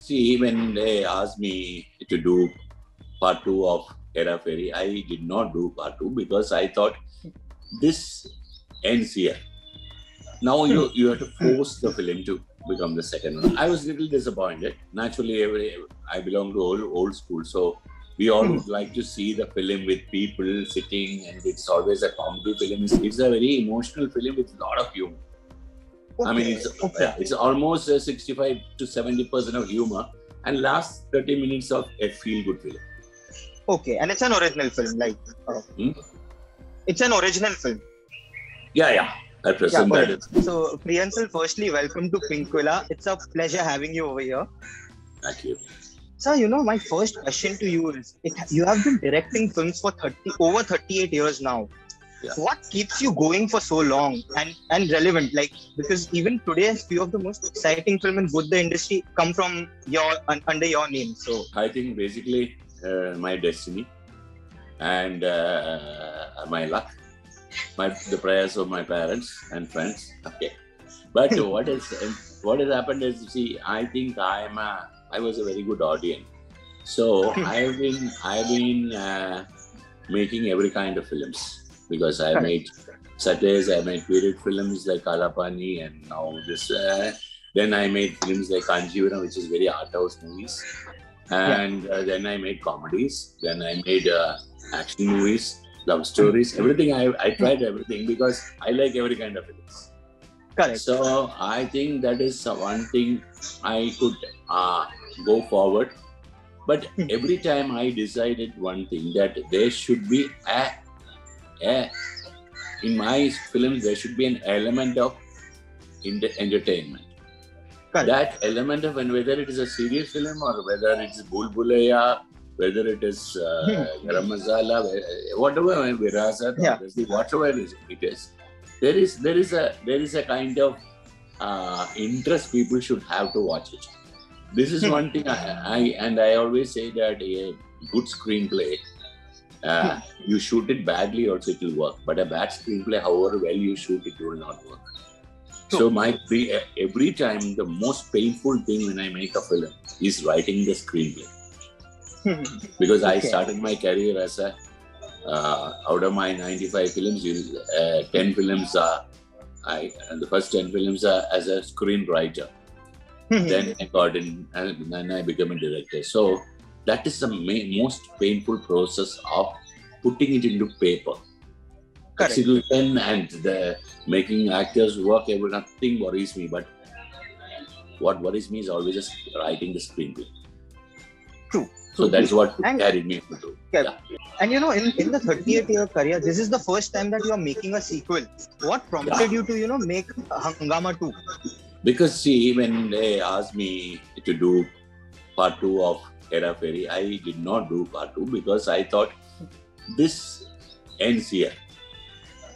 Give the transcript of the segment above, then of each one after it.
See, when they asked me to do part two of Hera Fairy, I did not do part two because I thought this ends here. Now you have to force the film to become the second one. I was a little disappointed. Naturally, I belong to old school, so we all would like to see the film with people sitting, and it's always a comedy film. It's a very emotional film with a lot of humor. I mean, it's almost 65 to 70% of humor, and last 30 minutes of a feel-good film. Okay, and it's an original film, like it's an original film. Yeah. I present that. So, Priyansal, firstly, welcome to Pinkvilla. It's a pleasure having you over here. Thank you. Sir, my first question to you is, you have been directing films for over 38 years now. Yeah. What keeps you going for so long and relevant? Because even today, a few of the most exciting films in both the industry come from under your name. So I think basically my destiny and my luck. The prayers of my parents and friends. Okay, but what has happened is, see, I think I was a very good audience. So I've been making every kind of films because I made satires, I made period films like Kalapani, and now this. Then I made films like Kanjivaram, which is very art house movies, and then I made comedies. Then I made action movies. Love stories, everything. I tried everything because I like every kind of films. Correct. So I think that is one thing I could go forward. But every time I decided one thing, that there should be in my films there should be an element of entertainment. Correct. That element of, whether it is a serious film or whether it's Bhool Bhulaiya, whether it is Garam Masala, whatever, Virasat, whatever it is, there is a kind of interest people should have to watch it. This is one thing I always say, that a good screenplay, you shoot it badly also it will work, but a bad screenplay, however well you shoot it, will not work. So every time the most painful thing when I make a film is writing the screenplay. Because I started my career as out of my 95 films, 10 films the first 10 films are as a screenwriter. Then I got in, and then I became a director. So that is the most painful process of putting it into paper. Execution and the making actors work, nothing worries me. But what worries me is always just writing the screenplay. True. So that's what carried me to do. Yeah. And in the 38-year career, this is the first time that you are making a sequel. What prompted you to, make Hungama 2? Because, see, when they asked me to do part two of Hera Fairy, I did not do part two because I thought this ends here.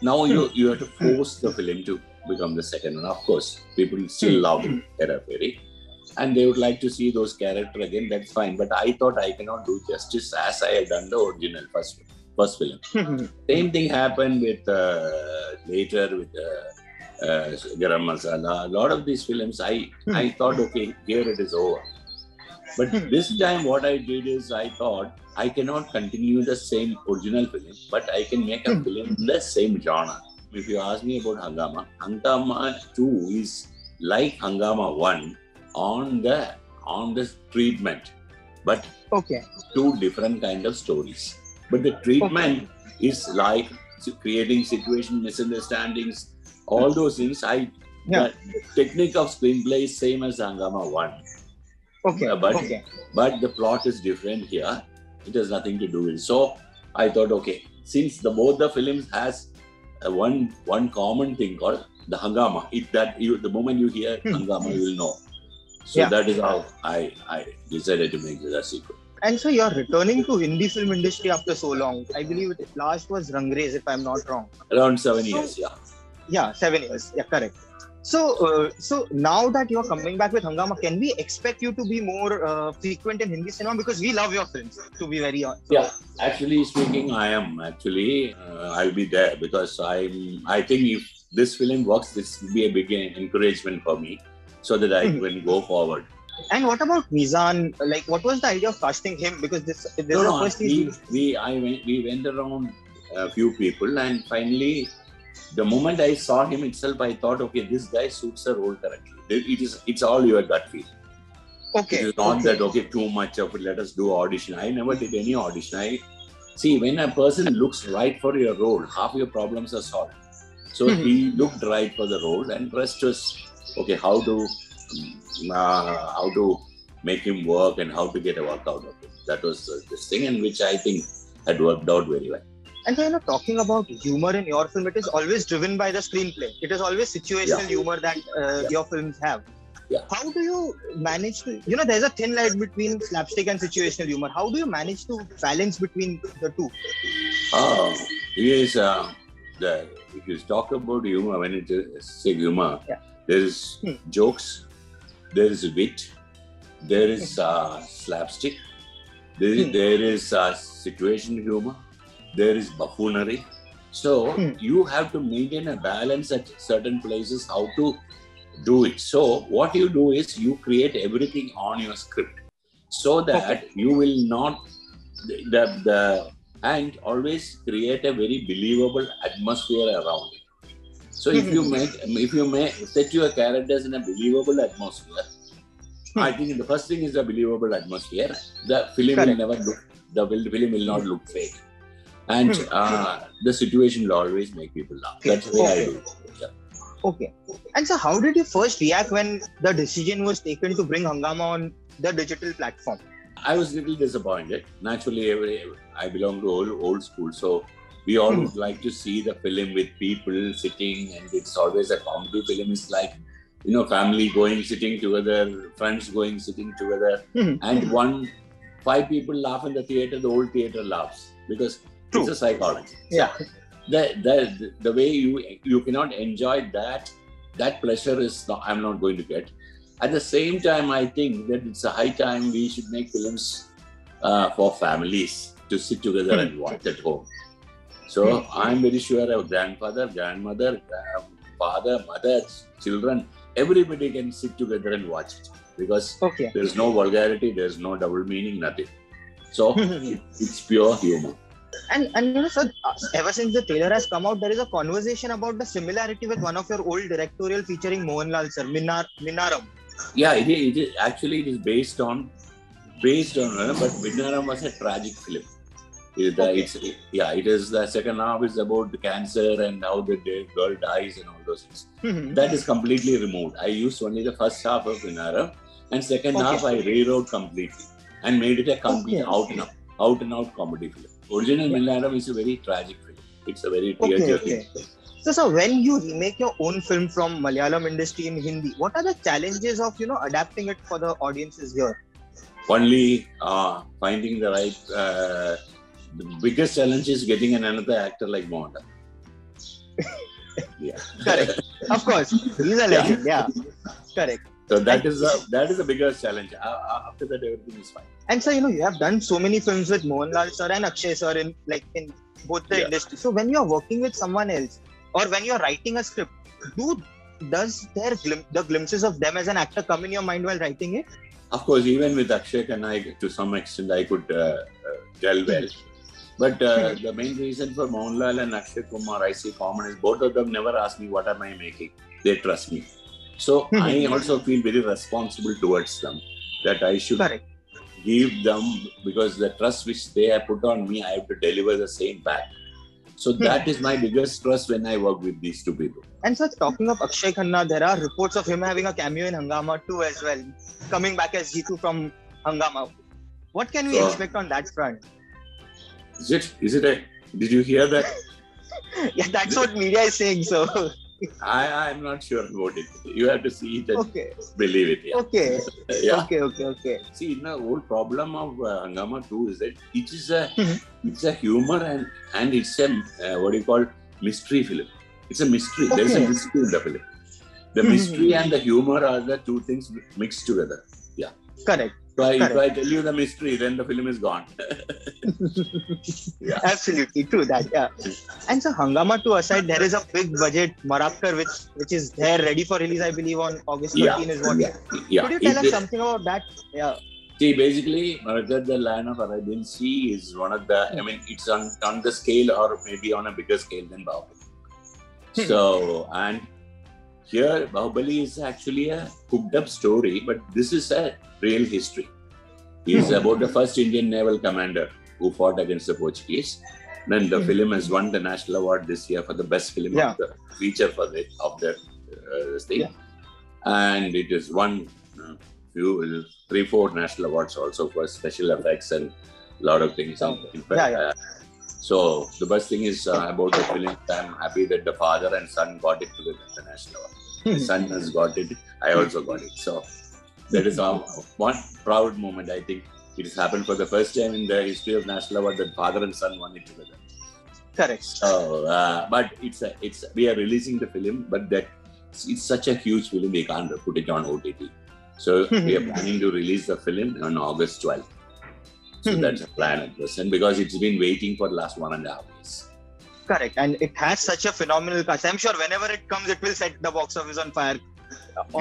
Now you have to force the film to become the second one. Of course, people still love Hera Fairy, and they would like to see those characters again. That's fine, but I thought I cannot do justice as I had done the original first film. Same thing happened with later with Garam Masala. A lot of these films, I thought, okay, here it is over. But this time what I did is, I thought I cannot continue the same original film, but I can make a film in the same genre. If you ask me about Hungama 2 is like Hungama 1 on the treatment, but two different kind of stories. But the treatment is like creating situation, misunderstandings, all those things. The technique of screenplay is same as Hungama 1. But the plot is different here. It has nothing to do with it. So I thought, okay, since both the films has one common thing called the Hungama. The moment you hear Hungama, you will know. So that is how I decided to make the sequel. And so you're returning to Hindi film industry after so long. I believe it last was Rangreez, if I'm not wrong. Around 7 years, Yeah, 7 years. Yeah, correct. So now that you're coming back with Hungama, can we expect you to be more frequent in Hindi cinema? Because we love your films, to be very honest. Yeah, actually speaking, I am. I'll be there because I think if this film works, this will be a big encouragement for me so that I can go forward. And what about Mizan? Like, what was the idea of casting him? Because this is the first we went around a few people, and finally, the moment I saw him itself, I thought, okay, this guy suits the role correctly. It's all your gut feel. Okay. It is not that too much of it. Let us do audition. I never did any audition. See, when a person looks right for your role, half your problems are solved. So he looked right for the role, and rest was okay. How to make him work and how to get a work out of it. That was this thing, and which I think had worked out very well. And so, talking about humor in your film, it is always driven by the screenplay. It is always situational humor that your films have. Yeah. How do you manage to, there's a thin line between slapstick and situational humor. How do you manage to balance between the two? Yes, if you talk about humor, when it is humor, there is jokes, there is wit, there is slapstick, there is situational humor, there is buffoonery. So you have to maintain a balance at certain places how to do it. So what you do is you create everything on your script so that you will not and always create a very believable atmosphere around it. So if you may set your characters in a believable atmosphere, I think the first thing is a believable atmosphere. The film film will not look fake. And the situation will always make people laugh. That's the way I do it. Yeah. Okay. And so how did you first react when the decision was taken to bring Hungama on the digital platform? I was a little disappointed. Naturally, I belong to old school. So we all would like to see the film with people sitting, and it's always a comedy film. It's like, family going, sitting together, friends going, sitting together. And 5 people laugh in the theater, the whole theater laughs because it's a psychology. Yeah. The way you cannot enjoy that pleasure I'm not going to get. At the same time, I think that it's a high time we should make films for families to sit together and watch at home. So I'm very sure our grandfather, grandmother, father, mother, children, everybody can sit together and watch it because there's no vulgarity, there's no double meaning, nothing. So it's pure humor. And sir, ever since the trailer has come out, there is a conversation about the similarity with one of your old directorial featuring Mohanlal sir, Minnaram. Yeah, it is actually based on, but Minnaram was a tragic film. It is the second half is about the cancer and how the girl dies and all those things. That is completely removed. I used only the first half of Minnaram, and second half I rewrote completely and made it a complete out and out comedy film. Original Minnaram is a very tragic film. It's a very tear-jerking. So when you remake your own film from Malayalam industry in Hindi, what are the challenges of adapting it for the audiences here? Only finding the right. The biggest challenge is getting another actor like Mohanlal. Correct. Of course, he's a legend. Yeah, correct. So that is the biggest challenge. After that, everything is fine. And so you have done so many films with Mohanlal sir and Akshay sir in both the industry. So when you are working with someone else, or when you are writing a script, does the glimpses of them as an actor come in your mind while writing it? Of course, even with Akshay Khanna, to some extent, I could gel well. But the main reason for Mohanlal and Akshay Kumar, I see common is both of them never ask me what am I making. They trust me. So I also feel very responsible towards them, that I should give them, because the trust which they have put on me, I have to deliver the same back. So that is my biggest trust when I work with these two people. And so talking of Akshay Khanna, there are reports of him having a cameo in Hungama 2 as well, coming back as Jitu from Hungama. What can we expect on that front? Is it did you hear that? Yeah, that's what media is saying, so. I'm not sure about it. You have to see it and believe it. Yeah. Okay. Yeah. Okay. See, the whole problem of Hungama 2 is that it is a humor and it's a mystery film. It's a mystery. There's a mystery in the film. The mystery and the humor are the two things mixed together. Yeah. Correct. So if I tell you the mystery, then the film is gone. Yeah. Absolutely true that. Yeah. And so Hangama 2 aside, there is a big budget Marakkar which is there ready for release, I believe, on August 13 is what. Yeah. Could you tell us something about that? Yeah. See, basically, Marakkar, the Lion of Arabian Sea is one of the, I mean, it's on the scale or maybe on a bigger scale than Bahubali. So, and here Bahubali is actually a cooked up story, but this is a real history. It's about the first Indian naval commander who fought against the Portuguese. Then the film has won the national award this year for the best film of the feature for the thing. Yeah. And it has won few 3-4 national awards also for special effects and a lot of things. So the best thing is about the film, I'm happy that the father and son got it together, the national award. The son has got it, I also got it. So that is one proud moment. I think it has happened for the first time in the history of national award that father and son won it together. Correct. So, but we are releasing the film, but that it's such a huge film, we can't put it on OTT. So we are planning to release the film on August 12th. So that's a plan at present because it's been waiting for the last 1.5 years. Correct. And it has such a phenomenal cast. I'm sure whenever it comes, it will set the box office on fire.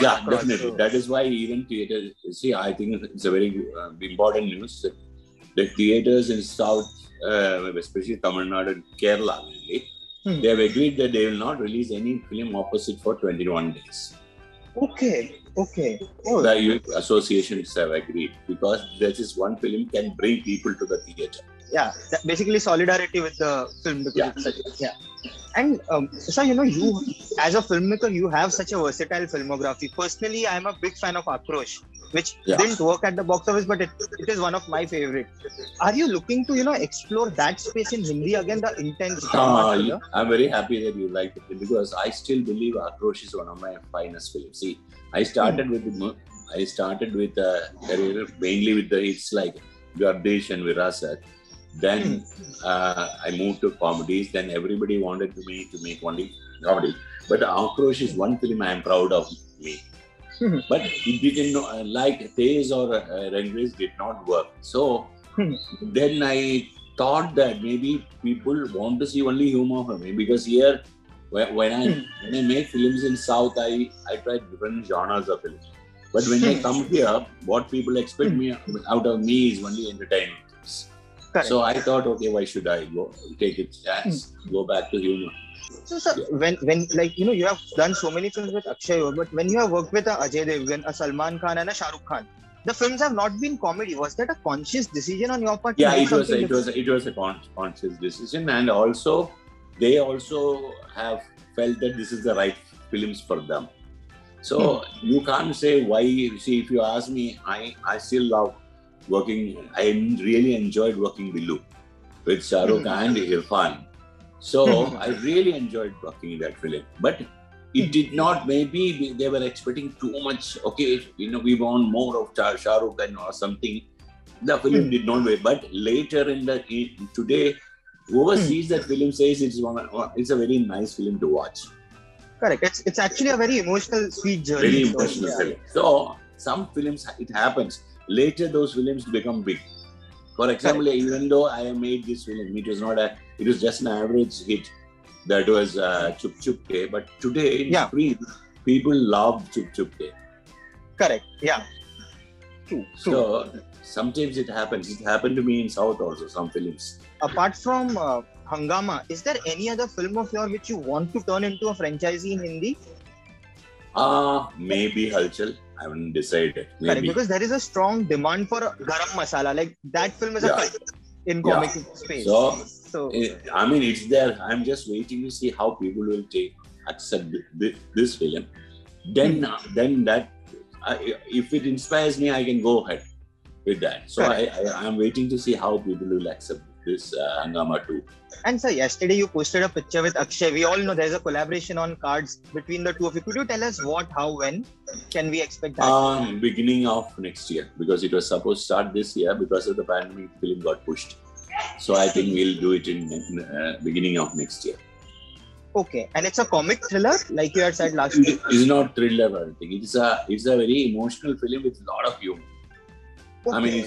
Yeah, definitely. So. That is why even theaters, see, I think it's a very important news that the theaters in South, especially Tamil Nadu and Kerala, they have agreed that they will not release any film opposite for 21 days. Okay. Oh. The youth associations have agreed because that is one film can bring people to the theater. Yeah, basically solidarity with the film. Yeah. And so, you as a filmmaker, you have such a versatile filmography. Personally, I'm a big fan of Aakrosh, which didn't work at the box office, but it is one of my favorites. Are you looking to, explore that space in Hindi again, the intense drama? I'm very happy that you liked it because I still believe Aakrosh is one of my finest films. See, I started with a career mainly with the hits like Gardish and Virasat. Then I moved to comedies. Then everybody wanted me to make only comedy. But Aakrosh is one film I am proud of me. But it didn't like Tez or Rangresh did not work. So then I thought that maybe people want to see only humor for me because here when I make films in South, I try different genres of films. But when I come here, what people expect me out of me is only entertainment. So I thought, okay, why should I take a chance, go back to humor? So when you have done so many films with Akshay, but when you have worked with a Ajay Devgan, a Salman Khan, and a Shah Rukh Khan, the films have not been comedy. Was that a conscious decision on your part? Yeah, it was a conscious decision, and also they also have felt that this is the right films for them. So you can't say why. See, if you ask me, I still love working. I really enjoyed working with Shah Rukh and Irfan. So I really enjoyed working in that film. But it did not, maybe they were expecting too much. Okay, we want more of Shah Rukh or something. The film did not wait. But later today, whoever sees that film says it's a very nice film to watch. Correct. It's actually a very emotional, sweet journey. Very emotional film. So some films, it happens. Later, those films become big. For example, even though I made this film, it was just an average hit. That was Chup Chup Ke. But today, in screen, people love Chup Chup Ke. Correct. Yeah. True. So sometimes it happens. It happened to me in South also, some films. Apart from Hangama, is there any other film of yours which you want to turn into a franchisee in Hindi? Maybe Halchal. I haven't decided. Maybe. Correct, because there is a strong demand for Garam Masala. Like that film is a cult in comic space. So it's there. I'm just waiting to see how people will accept this film. Then that if it inspires me, I can go ahead with that. So I'm waiting to see how people will accept this Hangama 2. And sir, yesterday you posted a picture with Akshay. We all know there's a collaboration on cards between the two of you. Could you tell us what, how, when can we expect that? Beginning of next year, because it was supposed to start this year. Because of the pandemic, film got pushed. So I think we'll do it in beginning of next year. Okay, and it's a comic thriller, like you had said last week. It's not thriller or anything. It's a very emotional film with a lot of humor. I mean,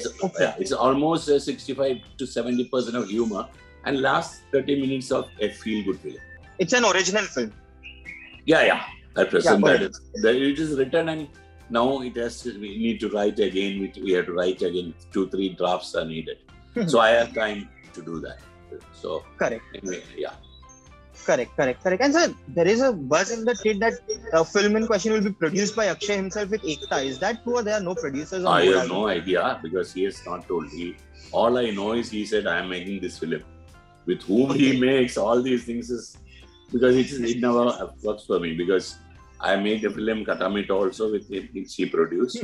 it's almost 65 to 70% of humor and last 30 minutes of a feel-good film. It's an original film. Yeah. At present, it is written and now it has to, we need to write again. We have to write again. 2-3 drafts are needed. So I have time to do that. So correct. Anyway, yeah. Correct. And sir, there is a buzz in the trade that a film in question will be produced by Akshay himself with Ekta. Is that true or there are no producers? I have no idea because he has not told me. All I know is he said I am making this film. With whom he makes all these things is because it never works for me because I made a film Kattamita also with him, which he produced.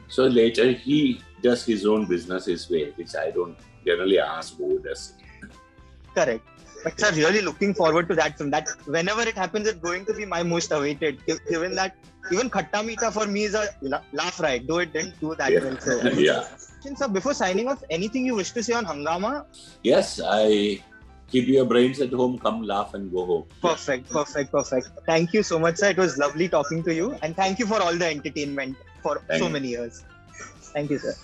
So later he does his own business his way, which I don't generally ask who does it. Correct. But sir, really looking forward to that film. That whenever it happens, it's going to be my most awaited. Given that even Kattamita for me is a laugh ride, though it didn't do that well. So. Yeah. Sir, before signing off, anything you wish to say on Hungama? Yes, I keep your brains at home, come laugh and go home. Perfect. Thank you so much, sir. It was lovely talking to you. And thank you for all the entertainment for so many years. Thank you, sir.